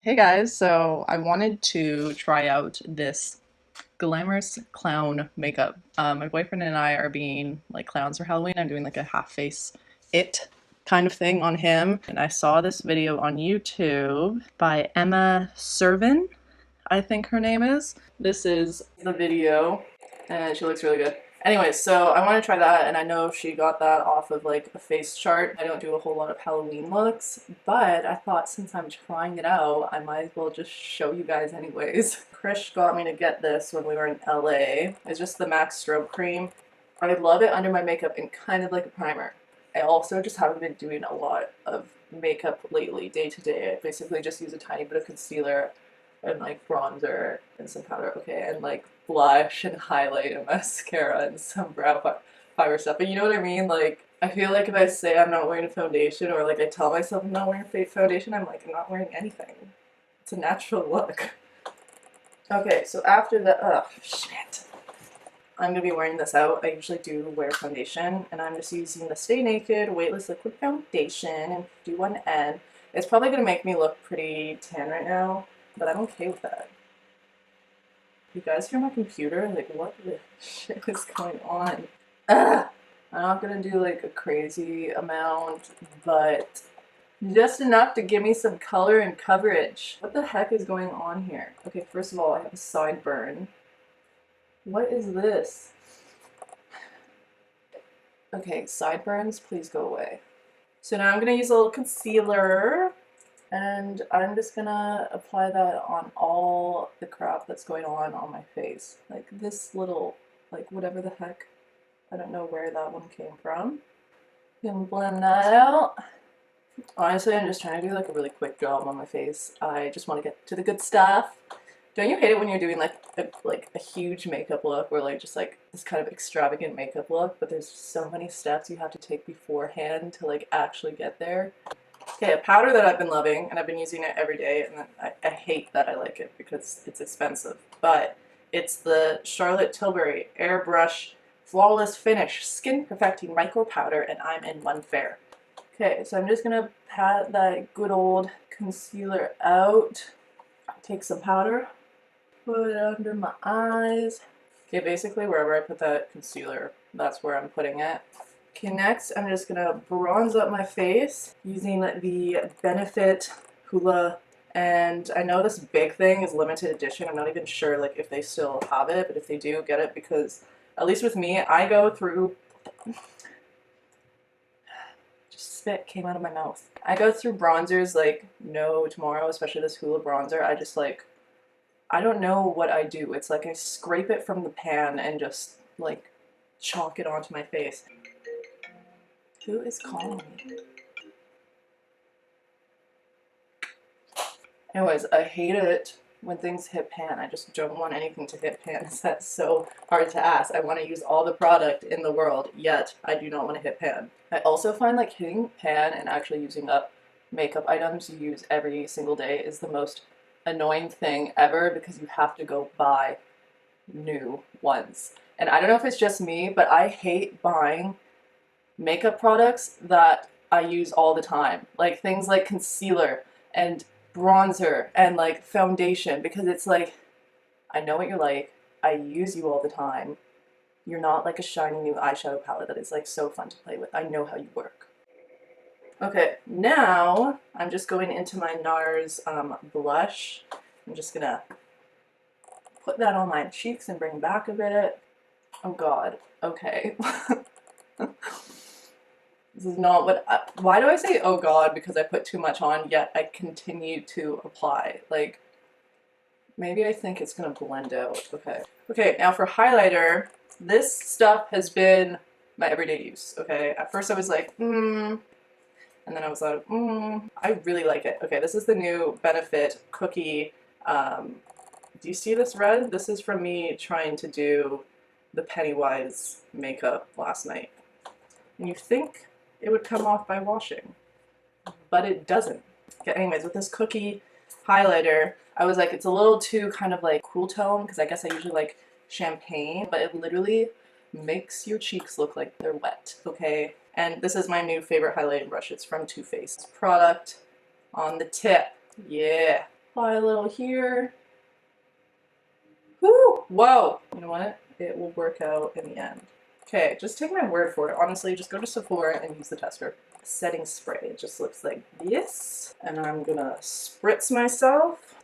Hey guys, so I wanted to try out this Glamorous clown makeup. My boyfriend and I are being like clowns for Halloween. I'm doing like a half face it kind of thing on him. And I saw this video on YouTube by Emma Servin, I think her name is. This is the video and she looks really good. Anyway, so I want to try that, and I know she got that off of like a face chart. I don't do a whole lot of Halloween looks, but I thought since I'm trying it out, I might as well just show you guys anyways. Krish got me to get this when we were in LA. It's just the MAC Strobe Cream. I love it under my makeup and kind of like a primer. I also just haven't been doing a lot of makeup lately, day to day. I basically just use a tiny bit of concealer and like bronzer and some powder, okay, and like blush and highlight and mascara and some brow fiber stuff. But you know what I mean? Like, I feel like if I say I'm not wearing a foundation, or like I tell myself I'm not wearing a fake foundation, I'm like, I'm not wearing anything. It's a natural look. Okay, so after the, shit. I'm gonna be wearing this out. I usually do wear foundation, and I'm just using the Stay Naked Weightless Liquid Foundation in 51N. It's probably gonna make me look pretty tan right now, but I'm okay with that. You guys hear my computer? Like, what the shit is going on? Ugh! I'm not gonna do like a crazy amount, but just enough to give me some color and coverage. What the heck is going on here? Okay, first of all, I have a sideburn. What is this? Okay, sideburns, please go away. So now I'm gonna use a little concealer, and I'm just gonna apply that on all the crap that's going on my face. Like this little, like whatever the heck. I don't know where that one came from. You can blend that out. Honestly, I'm just trying to do like a really quick job on my face. I just want to get to the good stuff. Don't you hate it when you're doing like a huge makeup look, or like just like this kind of extravagant makeup look, but there's so many steps you have to take beforehand to like actually get there? Okay, a powder that I've been loving, and I've been using it every day, and I hate that I like it because it's expensive, but it's the Charlotte Tilbury Airbrush Flawless Finish Skin Perfecting Micro Powder, and I'm in one fair. Okay, so I'm just gonna pat that good old concealer out. Take some powder, put it under my eyes. Okay, basically wherever I put that concealer, that's where I'm putting it. Okay, next I'm just gonna bronze up my face using the Benefit Hoola, and I know this big thing is limited edition. I'm not even sure like if they still have it, but if they do, get it, because at least with me, I go through, just spit came out of my mouth. I go through bronzers like no tomorrow, especially this Hoola bronzer. I just like, I don't know what I do. It's like I scrape it from the pan and just like chalk it onto my face. Who is calling me? Anyways, I hate it when things hit pan. I just don't want anything to hit pan. That's so hard to ask. I want to use all the product in the world, yet I do not want to hit pan. I also find like hitting pan and actually using up makeup items you use every single day is the most annoying thing ever, because you have to go buy new ones. And I don't know if it's just me, but I hate buying makeup products that I use all the time. Like things like concealer and bronzer and like foundation, because it's like, I know what you're like, I use you all the time. You're not like a shiny new eyeshadow palette that is like so fun to play with. I know how you work. Okay, now I'm just going into my NARS blush. I'm just gonna put that on my cheeks and bring back a bit. Oh god, okay. This is not what why do I say oh god? Because I put too much on, yet I continue to apply. Like, maybe I think it's gonna blend out. Okay. Okay, now for highlighter, this stuff has been my everyday use, okay? At first I was like, and then I was like, I really like it. Okay, this is the new Benefit Cookie. Do you see this red? This is from me trying to do the Pennywise makeup last night. And you think it would come off by washing, but it doesn't. Okay, anyways, with this cookie highlighter, I was like, it's a little too kind of like cool tone, because I guess I usually like champagne, but it literally makes your cheeks look like they're wet, okay? And this is my new favorite highlighting brush. It's from Too Faced. Product on the tip. Yeah. Apply a little here. Woo! Whoa! You know what? It will work out in the end. Okay, just take my word for it. Honestly, just go to Sephora and use the tester. Setting spray. It just looks like this. And I'm gonna spritz myself.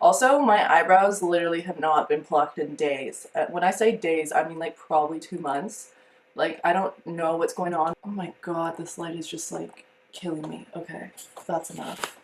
Also, my eyebrows literally have not been plucked in days. When I say days, I mean like probably 2 months. Like, I don't know what's going on. Oh my god, this light is just like killing me. Okay, that's enough.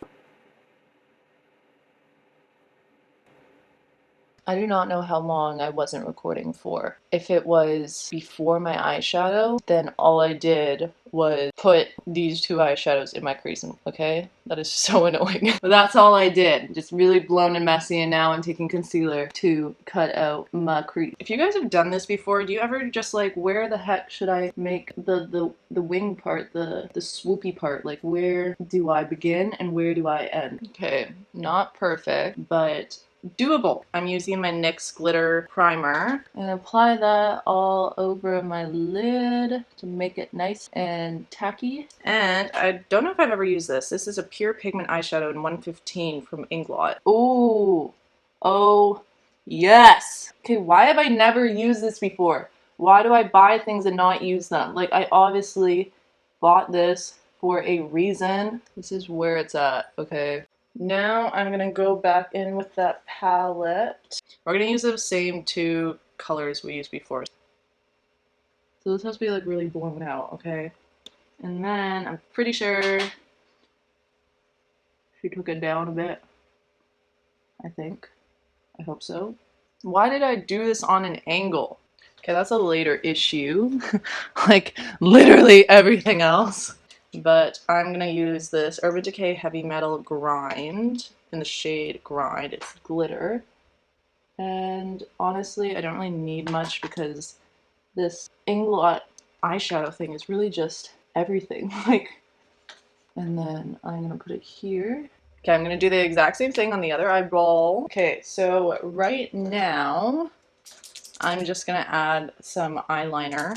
I do not know how long I wasn't recording for. If it was before my eyeshadow, then all I did was put these 2 eyeshadows in my crease, okay? That is so annoying. But that's all I did. Just really blown and messy, and now I'm taking concealer to cut out my crease. If you guys have done this before, do you ever just like, where the heck should I make the wing part, the swoopy part? Like, where do I begin and where do I end? Okay, not perfect, but doable. I'm using my NYX Glitter Primer and apply that all over my lid to make it nice and tacky. And I don't know if I've ever used this. This is a pure pigment eyeshadow in 115 from Inglot. Ooh. Oh, yes. Okay, why have I never used this before? Why do I buy things and not use them? Like, I obviously bought this for a reason. This is where it's at, okay? Now I'm gonna go back in with that palette. We're gonna use the same 2 colors we used before. So this has to be like really blown out, okay? And then I'm pretty sure she took it down a bit. I think. I hope so. Why did I do this on an angle? Okay, that's a later issue. Like literally everything else. But I'm gonna use this Urban Decay Heavy Metal Grind in the shade Grind. It's glitter. And honestly, I don't really need much because this Inglot eyeshadow thing is really just everything. Like, and then I'm gonna put it here. Okay, I'm gonna do the exact same thing on the other eyeball. Okay, so right now, I'm just gonna add some eyeliner.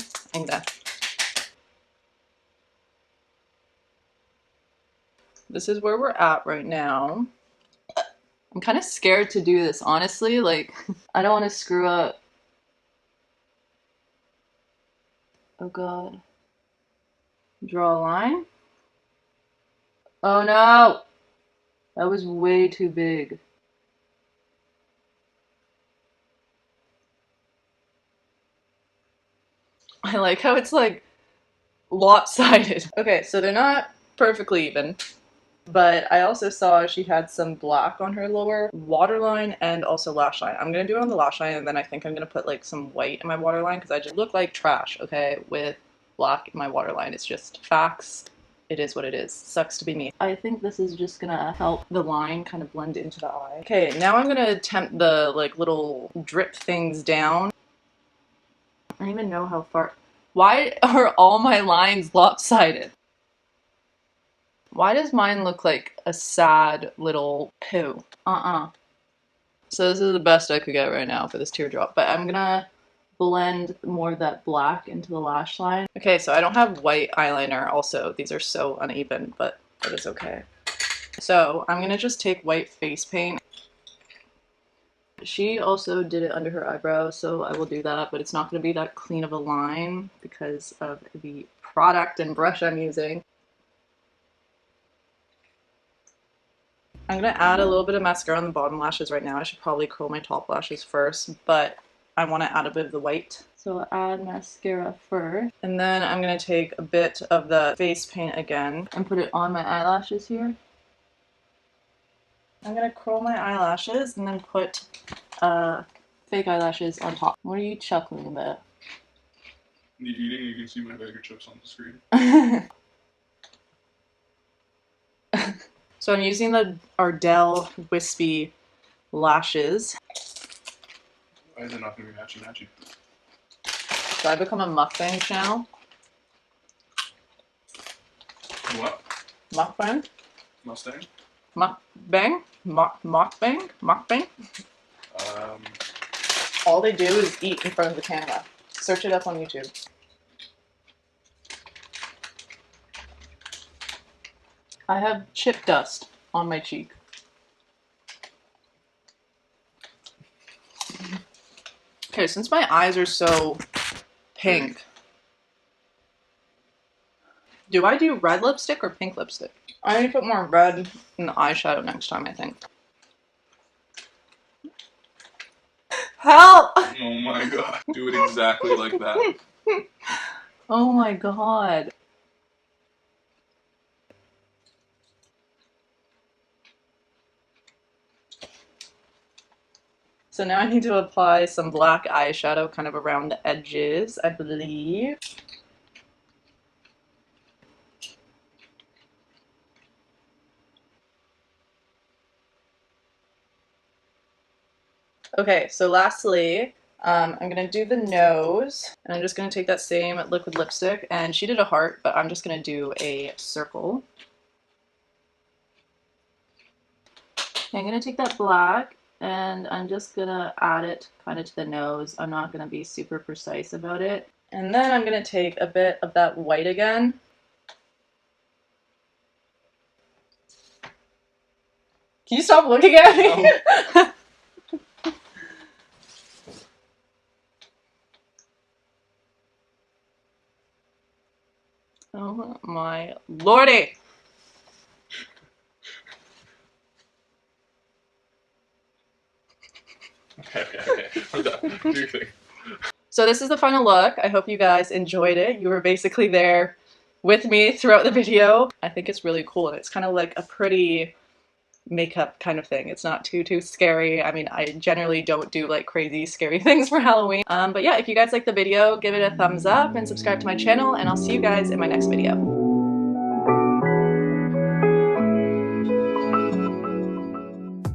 This is where we're at right now. I'm kind of scared to do this, honestly. Like, I don't want to screw up. Oh god. Draw a line. Oh no! That was way too big. I like how it's like lopsided. Okay, so they're not perfectly even. But I also saw she had some black on her lower waterline and also lash line. I'm gonna do it on the lash line, and then I think I'm gonna put like some white in my waterline because I just look like trash, okay, with black in my waterline. It's just facts. It is what it is. Sucks to be me. I think this is just gonna help the line kind of blend into the eye. Okay, now I'm gonna attempt the like little drip things down. I don't even know how far. Why are all my lines lopsided? Why does mine look like a sad little poo? So this is the best I could get right now for this teardrop, but I'm gonna blend more of that black into the lash line. Okay, so I don't have white eyeliner also. These are so uneven, but it is okay. So I'm gonna just take white face paint. She also did it under her eyebrow, so I will do that, but it's not gonna be that clean of a line because of the product and brush I'm using. I'm gonna add a little bit of mascara on the bottom lashes right now. I should probably curl my top lashes first, but I want to add a bit of the white. So I'll add mascara first. And then I'm gonna take a bit of the face paint again and put it on my eyelashes here. I'm gonna curl my eyelashes and then put fake eyelashes on top. What are you chuckling about? Me eating, you can see my bag of chips on the screen. So I'm using the ARDELL Whispie lashes. Why is it not going to be matchy-matchy? So I become a mukbang channel. What? Mukbang? Mustang? Mukbang? Mukbang? Mukbang? All they do is eat in front of the camera. Search it up on YouTube. I have chip dust on my cheek. Okay, since my eyes are so pink, do I do red lipstick or pink lipstick? I need to put more red in the eyeshadow next time, I think. Help! Oh my god. Do it exactly like that. Oh my god. So now I need to apply some black eyeshadow kind of around the edges, I believe. Okay, so lastly, I'm gonna do the nose, and I'm just gonna take that same liquid lipstick, and she did a heart, but I'm just gonna do a circle. Okay, I'm gonna take that black, and I'm just gonna add it kind of to the nose. I'm not gonna be super precise about it. And then I'm gonna take a bit of that white again. Can you stop looking at me? No. Oh my lordy! Okay. I'm done. Do your thing. So this is the final look. I hope you guys enjoyed it. You were basically there with me throughout the video. I think it's really cool, and it's kind of like a pretty makeup kind of thing. It's not too scary. I mean, I generally don't do like crazy scary things for Halloween. But yeah, if you guys like the video, give it a thumbs up and subscribe to my channel, and I'll see you guys in my next video.